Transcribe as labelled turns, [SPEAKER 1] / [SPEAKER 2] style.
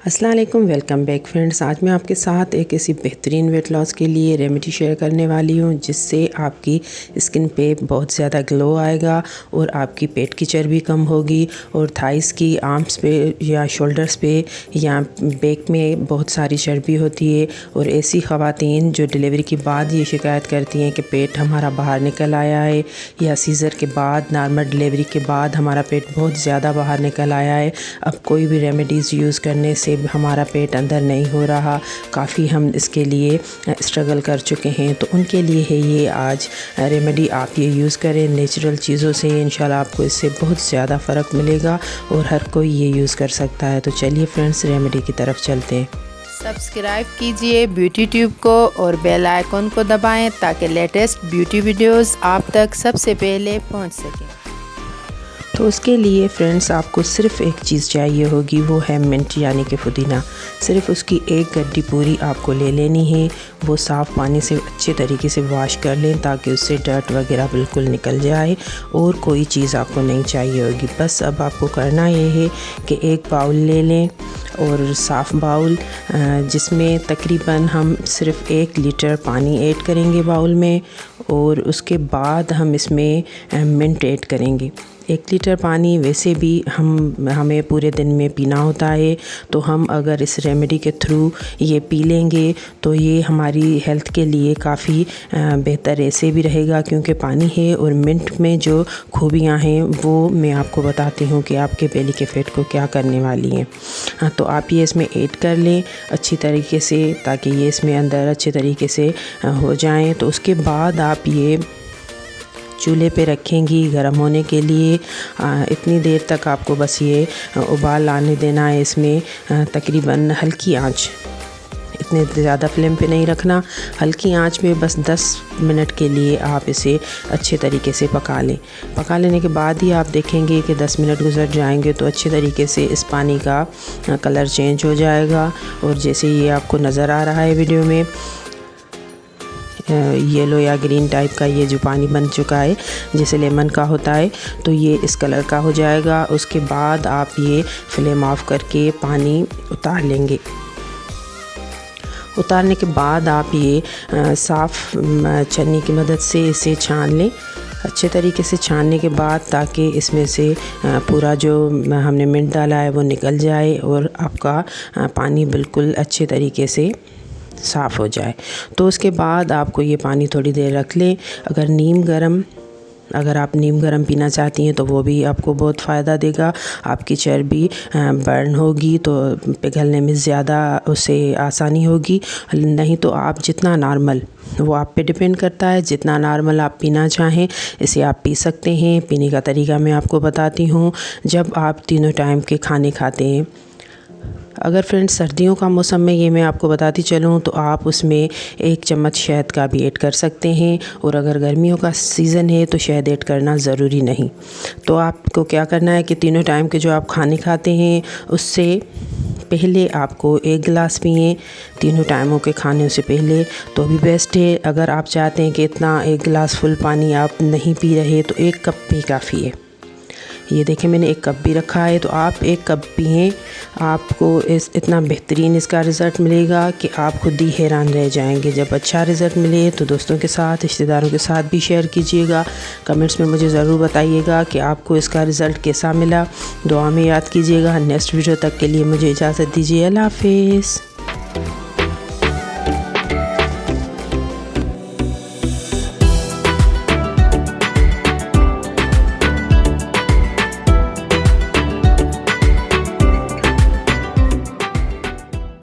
[SPEAKER 1] अस्सलाम वालेकुम, welcome back friends. आज मैं आपके साथ एक ऐसी बेहतरीन वेट लॉस के लिए रेमेडी शेयर करने वाली हूँ जिससे आपकी स्किन पे बहुत ज़्यादा ग्लो आएगा और आपकी पेट की चर्बी कम होगी और थाइस की, आर्म्स पे या शोल्डर्स पे या बैक में बहुत सारी चर्बी होती है। और ऐसी ख़वातीन जो डिलीवरी के बाद ये शिकायत करती हैं कि पेट हमारा बाहर निकल आया है या सीज़र के बाद, नॉर्मल डिलीवरी के बाद हमारा पेट बहुत ज़्यादा बाहर निकल आया है, अब कोई भी रेमेडीज़ यूज़ करने से हमारा पेट अंदर नहीं हो रहा, काफ़ी हम इसके लिए स्ट्रगल कर चुके हैं, तो उनके लिए है ये आज रेमेडी। आप ये यूज़ करें नेचुरल चीज़ों से, इंशाल्लाह आपको इससे बहुत ज़्यादा फ़र्क मिलेगा और हर कोई ये यूज़ कर सकता है। तो चलिए फ्रेंड्स, रेमेडी की तरफ चलते हैं।
[SPEAKER 2] सब्सक्राइब कीजिए ब्यूटी ट्यूब को और बेल आइकन को दबाएं ताकि लेटेस्ट ब्यूटी वीडियोस आप तक सबसे पहले पहुंच सकें।
[SPEAKER 1] तो उसके लिए फ्रेंड्स आपको सिर्फ़ एक चीज़ चाहिए होगी, वो है मिंट यानी कि पुदीना। सिर्फ़ उसकी एक गड्डी पूरी आपको ले लेनी है। वो साफ़ पानी से अच्छे तरीके से वॉश कर लें ताकि उससे डर्ट वगैरह बिल्कुल निकल जाए और कोई चीज़ आपको नहीं चाहिए होगी। बस अब आपको करना ये है कि एक बाउल ले लें और साफ़ बाउल, जिसमें तकरीबन हम सिर्फ़ 1 लीटर पानी ऐड करेंगे बाउल में और उसके बाद हम इसमें मिंट ऐड करेंगे। 1 लीटर पानी वैसे भी हमें पूरे दिन में पीना होता है, तो हम अगर इस रेमेडी के थ्रू ये पी लेंगे तो ये हमारी हेल्थ के लिए काफ़ी बेहतर ऐसे भी रहेगा, क्योंकि पानी है और मिंट में जो खूबियाँ हैं वो मैं आपको बताती हूँ कि आपके बेली के फेट को क्या करने वाली हैं। तो आप ये इसमें ऐड कर लें अच्छी तरीके से ताकि ये इसमें अंदर अच्छे तरीके से हो जाएं। तो उसके बाद आप ये चूल्हे पे रखेंगी गर्म होने के लिए। इतनी देर तक आपको बस ये उबाल आने देना है इसमें, तकरीबन हल्की आंच, इतने ज़्यादा फ्लेम पे नहीं रखना, हल्की आंच में बस 10 मिनट के लिए आप इसे अच्छे तरीके से पका लें। पका लेने के बाद ही आप देखेंगे कि 10 मिनट गुजर जाएंगे तो अच्छे तरीके से इस पानी का कलर चेंज हो जाएगा और जैसे ये आपको नज़र आ रहा है वीडियो में, येलो या ग्रीन टाइप का ये जो पानी बन चुका है जैसे लेमन का होता है, तो ये इस कलर का हो जाएगा। उसके बाद आप ये फ्लेम ऑफ करके पानी उतार लेंगे। उतारने के बाद आप ये साफ़ छन्नी की मदद से इसे छान लें अच्छे तरीके से। छानने के बाद ताकि इसमें से पूरा जो हमने मिंट डाला है वो निकल जाए और आपका पानी बिल्कुल अच्छे तरीके से साफ़ हो जाए। तो उसके बाद आपको ये पानी थोड़ी देर रख लें। अगर आप नीम गरम पीना चाहती हैं तो वो भी आपको बहुत फ़ायदा देगा, आपकी चर्बी बर्न होगी तो पिघलने में ज़्यादा उसे आसानी होगी। नहीं तो आप जितना नॉर्मल, वो आप पे डिपेंड करता है, जितना नॉर्मल आप पीना चाहें इसे आप पी सकते हैं। पीने का तरीका मैं आपको बताती हूँ। जब आप तीनों टाइम के खाने खाते हैं, अगर फ्रेंड्स सर्दियों का मौसम में ये मैं आपको बताती चलूँ तो आप उसमें 1 चम्मच शहद का भी ऐड कर सकते हैं, और अगर गर्मियों का सीज़न है तो शहद ऐड करना ज़रूरी नहीं। तो आपको क्या करना है कि तीनों टाइम के जो आप खाने खाते हैं उससे पहले आपको 1 गिलास पिएँ, तीनों टाइमों के खाने से पहले, तो भी बेस्ट है। अगर आप चाहते हैं कि इतना 1 गिलास फुल पानी आप नहीं पी रहे तो 1 कप भी काफ़ी है। ये देखें मैंने 1 कप भी रखा है, तो आप 1 कप पिएँ, आपको इतना बेहतरीन इसका रिज़ल्ट मिलेगा कि आप खुद ही हैरान रह जाएंगे। जब अच्छा रिज़ल्ट मिले तो दोस्तों के साथ, रिश्तेदारों के साथ भी शेयर कीजिएगा। कमेंट्स में मुझे ज़रूर बताइएगा कि आपको इसका रिज़ल्ट कैसा मिला। दुआ में याद कीजिएगा। नेक्स्ट वीडियो तक के लिए मुझे इजाज़त दीजिए। अल्लाह हाफ़िज़।